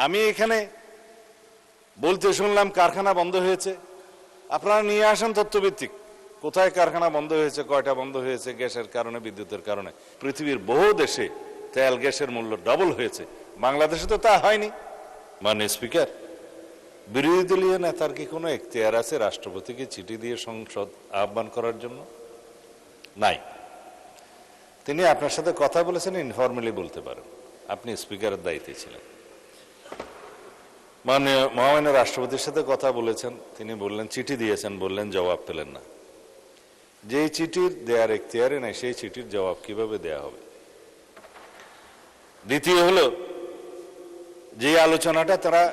আমি এখানে বলতে শুনলাম কারখানা বন্ধ হয়েছে। আপনারা নিয়ে আসেন তথ্যভিত্তিক, কোথায় কারখানা বন্ধ হয়েছে, কয়টা বন্ধ হয়েছে, গ্যাসের কারণে, বিদ্যুতের কারণে। পৃথিবীর বহু দেশে তেল গ্যাসের মূল্য ডবল হয়েছে, বাংলাদেশে তো তা হয়নি। মাননীয় স্পিকার, বিরোধী দলীয় নেতার কি কোনো এখতিয়ার আছে রাষ্ট্রপতিকে চিঠি দিয়ে সংসদ আহ্বান করার জন্য? নাই। তিনি আপনার সাথে কথা বলেছেন, ইনফরমালি বলতে পারেন, আপনি স্পিকারের দায়িত্বে ছিলেন। মাননীয় মহামান্য রাষ্ট্রপতির সাথে কথা বলেছেন, তিনি বললেন চিঠি দিয়েছেন, বললেন জবাব পেলেন না। যেই চিঠির দেয়ার এখতিয়ারে নাই সেই চিঠির জবাব কিভাবে দেয়া হবে? দ্বিতীয় হলো, যে আলোচনাটা তারা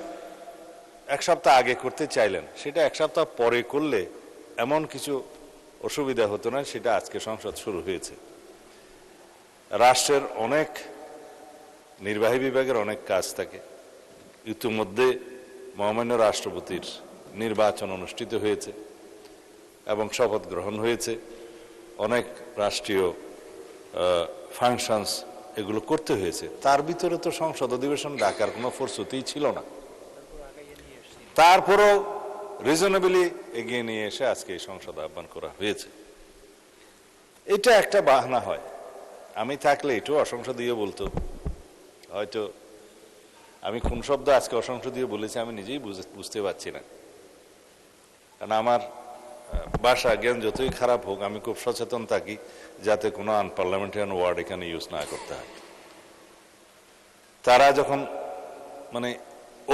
এক সপ্তাহ আগে করতে চাইলেন, সেটা এক সপ্তাহ পরে করলে এমন কিছু অসুবিধা হতো না, সেটা আজকে সংসদ শুরু হয়েছে। রাষ্ট্রের অনেক নির্বাহী বিভাগের অনেক কাজ থাকে। ইতিমধ্যে মহামান্য রাষ্ট্রপতির নির্বাচন অনুষ্ঠিত হয়েছে এবং শপথ গ্রহণ হয়েছে। অনেক রাষ্ট্রীয় ফাংশনস এগুলো করতে হয়েছে। তার ভিতরে তো সংসদ অধিবেশন ডাকার কোনো প্রস্তুতিই ছিল না। তারপরও রিজনেবলি এগিয়ে নিয়ে এসে আজকে এই সংসদ আহ্বান করা হয়েছে। এটা একটা বাহানা হয়। আমি থাকলে এটাও অসংসদীয় বলতো। হয়তো আমি কোন শব্দ আজকে অসংসদীয় বলেছি আমি নিজেই বুঝতে পারছি না। কারণ আমার ভাষা জ্ঞান যতই খারাপ হোক, আমি খুব সচেতন থাকি যাতে কোনো আনপার্লামেন্টারিয়ান ওয়ার্ড এখানে ইউজ না করতে হয়। তারা যখন মানে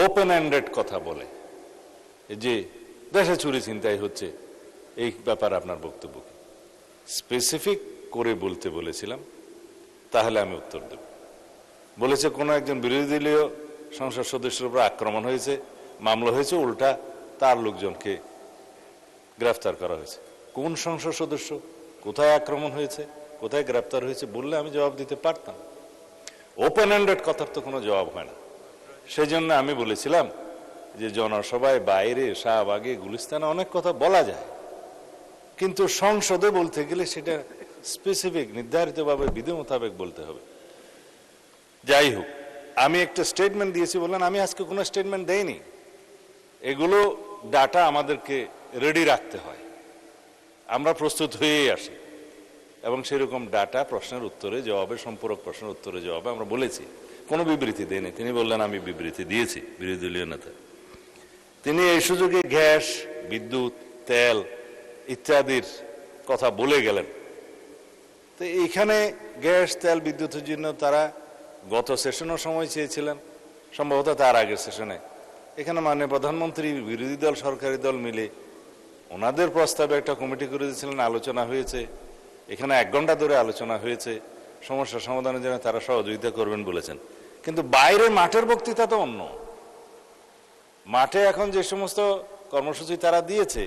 ওপেন এন্ডেড কথা বলে যে দেশে চুরি ছিনতাই হচ্ছে, এই ব্যাপারে আপনার বক্তব্য কি? স্পেসিফিক করে বলতে বলেছিলাম, তাহলে আমি উত্তর দেব। বলেছে কোনো একজন বিরোধী দলীয় সংসদ সদস্যের উপর আক্রমণ হয়েছে, মামলা হয়েছে, উল্টা তার লোকজনকে গ্রেফতার করা হয়েছে। কোন সংসদ সদস্য, কোথায় আক্রমণ হয়েছে, কোথায় গ্রেফতার হয়েছে বললে আমি জবাব দিতে পারতাম। ওপেন এন্ডেড কথার তো কোনো জবাব হয় না। সেই জন্য আমি বলেছিলাম যে জনসভায়, বাইরে, শাহবাগে, গুলিস্তানে অনেক কথা বলা যায়, কিন্তু সংসদে বলতে গেলে সেটা স্পেসিফিক নির্ধারিতভাবে বিধি মোতাবেক বলতে হবে। যাই হোক, আমি একটা স্টেটমেন্ট দিয়েছি বললেন, আমি আজকে কোনো স্টেটমেন্ট দেইনি। এগুলো ডাটা আমাদেরকে রেডি রাখতে হয়, আমরা প্রস্তুত হয়েই আসি এবং সেরকম ডাটা প্রশ্নের উত্তরে জবাবে, সম্পূরক প্রশ্নের উত্তরে জবাবে আমরা বলেছি, কোনো বিবৃতি দেয়নি। তিনি বললেন আমি বিবৃতি দিয়েছি, বিরোধী দলীয় নেতা। তিনি এই সুযোগে গ্যাস, বিদ্যুৎ, তেল ইত্যাদির কথা বলে গেলেন। তো এইখানে গ্যাস, তেল, বিদ্যুতের জন্য তারা গত সেশনও সময় চেয়েছিলেন, সম্ভবত তার আগের সেশনে। এখানে মাননীয় প্রধানমন্ত্রী, বিরোধী দল, সরকারি দল মিলে ওনাদের প্রস্তাবে একটা কমিটি করে দিয়েছিলেন, আলোচনা হয়েছে। এখানে 1 ঘন্টা ধরে আলোচনা হয়েছে, সমস্যা সমাধানের জন্য তারা সহযোগিতা করবেন বলেছেন। কিন্তু বাইরে মাঠের বক্তৃতা তো অন্য। মাঠে এখন যে সমস্ত কর্মসূচি তারা দিয়েছে,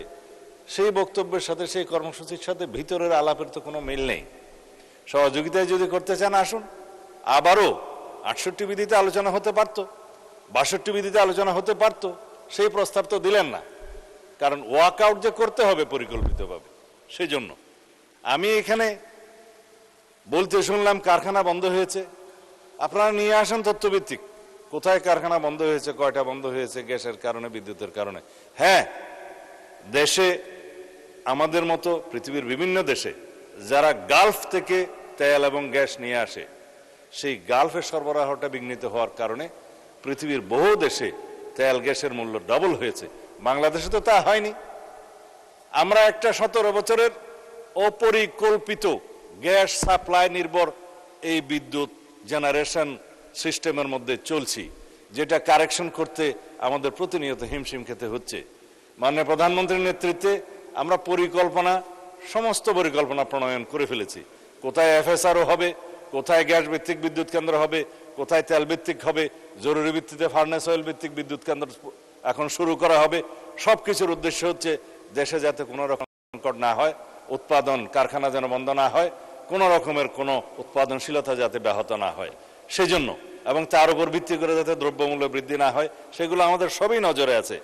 সেই বক্তব্যের সাথে, সেই কর্মসূচির সাথে ভিতরের আলাপের তো কোনো মিল নেই। সহযোগিতায় যদি করতে চান আসুন, আবারও 68 বিধিতে আলোচনা হতে পারত, 62 বিধিতে আলোচনা হতে পারত। সেই প্রস্তাব তো দিলেন না, কারণ ওয়াক আউট যে করতে হবে পরিকল্পিতভাবে। সেই জন্য আমি এখানে বলতে শুনলাম কারখানা বন্ধ হয়েছে। আপনারা নিয়ে আসেন তথ্যভিত্তিক, কোথায় কারখানা বন্ধ হয়েছে, কয়টা বন্ধ হয়েছে, গ্যাসের কারণে, বিদ্যুতের কারণে। হ্যাঁ, দেশে আমাদের মতো পৃথিবীর বিভিন্ন দেশে যারা গালফ থেকে তেল এবং গ্যাস নিয়ে আসে, সেই গালফের সরবরাহটা বিঘ্নিত হওয়ার কারণে পৃথিবীর বহু দেশে তেল গ্যাসের মূল্য ডবল হয়েছে, বাংলাদেশে তো তা হয়নি। আমরা একটা 17 বছরের অপরিকল্পিত গ্যাস সাপ্লাই নির্ভর এই বিদ্যুৎ জেনারেশন সিস্টেমের মধ্যে চলছি, যেটা কারেকশন করতে আমাদের প্রতিনিয়ত হিমশিম খেতে হচ্ছে। মাননীয় প্রধানমন্ত্রীর নেতৃত্বে আমরা সমস্ত পরিকল্পনা প্রণয়ন করে ফেলেছি। কোথায় এফএসআরও হবে, কোথায় গ্যাস ভিত্তিক বিদ্যুৎ কেন্দ্র হবে, কোথায় তেল ভিত্তিক হবে, জরুরি ভিত্তিতে ফার্নেস অয়েল ভিত্তিক বিদ্যুৎ কেন্দ্র এখন শুরু করা হবে। সবকিছুর উদ্দেশ্য হচ্ছে দেশে যাতে কোনো রকম সংকট না হয়, উৎপাদন কারখানা যেন বন্ধ না হয়, কোনো রকমের কোনো উৎপাদনশীলতা যাতে ব্যাহত না হয় সেজন্য, এবং তার উপর ভিত্তি করে যাতে দ্রব্যমূল্য বৃদ্ধি না হয়, সেগুলো আমাদের সবই নজরে আছে।